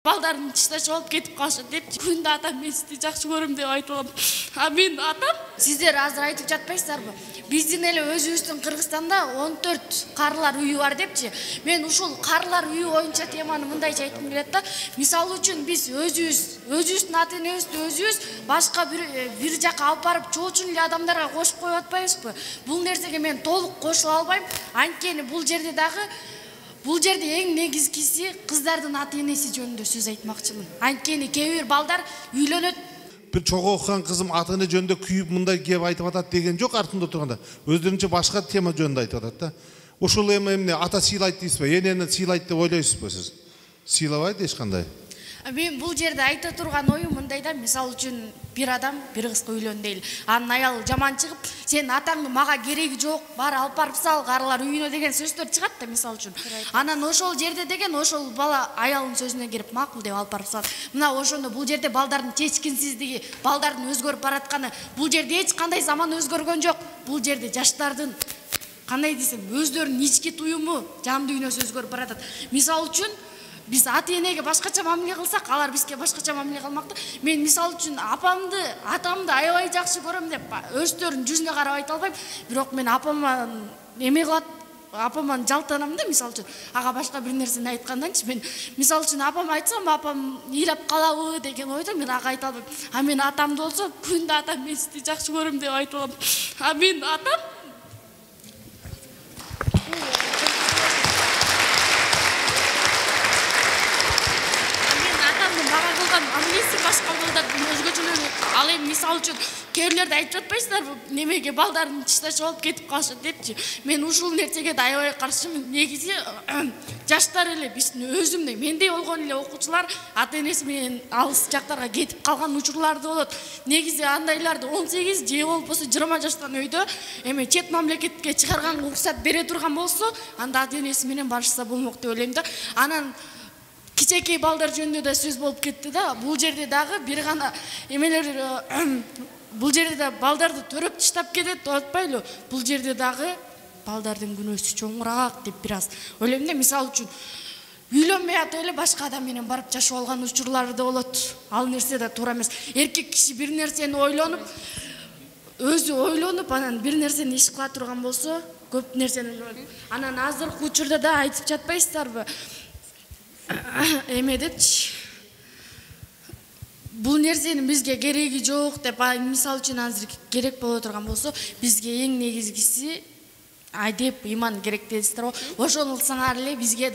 балдарын таштап алып кетип калышат деп күндө атам мен сизди жакшы көрөм деп айтып алам. А мен атам сиздер азыр айтып жатпайсыздарбы? Биздин эле өзүбүздүн Кыргызстанда 14 карылар үйү бар депчи. Мен ушул карылар үйү боюнча теманы мындайча айткым келет да. Мисалы үчүн биз өзүбүздүн ата-энебизди өзүбүз башка бир жака алып барып чоочун эле адамдарга кошуп коюп атпайбызбы? Бул нерсеге мен толук кошула албайм. Анткени бул жерде эң негизгиси кыздардын ата-энеси жөнүндө сөз айтмакчымын. Анткени кээ бир балдар үйлөнөт. Bir çok okuyan kızım atını жөнүндө kүйüp мындай кеп айтып атат деген жок артында турганда. Өздөрүнчө башка тема жөнүндө айтып атат да. Ошол эмне ата сыйлайт дейсизби? Энени сыйлайт деп ойлойсузбу сиз? Сыйлабайт эч кандай. Мен бул жерде айта турган оюм мындай да, мисалы үчүн бир адам бир кызга үйлөн дейли. Анын аялы жаман чыгып, сен атаңды мага кереги жок, бар алып барып сал, карылар үйүнө деген сөздөр чыгат да мисалы үчүн. Анан ошол жерде деген ошол бала аялынын сөзүнө кирип макул деп алып барып сал. Мына ошондо бул жерде балдардын чечкинсиздиги, балдардын өзгөрүп баратканы, бул жерде эч кандай заман өзгөргөн жок. Бул жерде жаштардын кандай десем, өздөрүнүн ички туюму, жан дүйнөсү өзгөрүп баратат. Мисалы үчүн biz ата-энеге башкача мамиле кылсак, алар бизге башкача мамиле кылмакта. Мен мисалы үчүн атамды аябай жакшы көрөм деп өздөрүнүн жүзүнө карап айта албайм. Бирок мен апама эме кылат, апаман жалтанам да мисалы үчүн. Ага башка бир нерсени айтканданчы мен мисалы үчүн апама айтсам, апам ыйлап калабы деген ойдо мен ага айта албайм. А мен атамды болсо күндө атам мен сизди жакшы көрөм деп айтып алам. А мен атам мага кылган амнести башка балдардын өзгөчөлүгү. Ал эми мисалы үчүн кээ бирлерди айтып жатпайсыздарбы, немеге балдарын таштап алып кетип калышат депчи. Мен ушул нерсеге да аябай каршымын. Негизи жаштар эле биздин өзүмдөй мендей болгон эле окуучулар ата-энеси менен алыс жактарга кетип калган учурлар да болот. Негизи андайларды 18 же болбосо 20 жаштан өйдө эме чет мамлекетке чыгарганга уруксат бере турган болсо, анда ата-энеси менен барышса болмок деп ойлойм да. Анан кичекей балдар жөнүндө да сөз болуп кетти да. Бул жерде дагы бир гана эмелер бул жерде да балдарды төрөп таштап кетет деп атпайлы. Бул жерде дагы балдардын күнөөсү чоңураак деп бир аз ойлойм да. Мисалы үчүн үйлөнбөй атып эле башка адам менен барып жашап алган учурлар да болот. Ал нерсе да туура эмес. Эркек киши бир нерсени ойлонуп, анан бир нерсени иш кыла турган болсо, көп нерсени анан азыркы учурда да айтып жатпайсыздарбы? Эме депчи, бул нерсенин бизге кереги жок деп, мисалы үчүн азыр керек боло турган болсо, бизге эң негизгиси адеп, иман керек дейсиздер го. Ошону кылсаңар эле бизге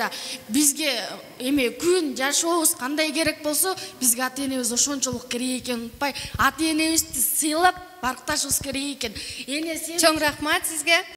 эме күн жашообуз кандай керек болсо, бизге ата-энебиз ошончолук керек экенин унутпай, ата-энебизди сыйлап баркташыбыз керек экен. Чоң рахмат сизге.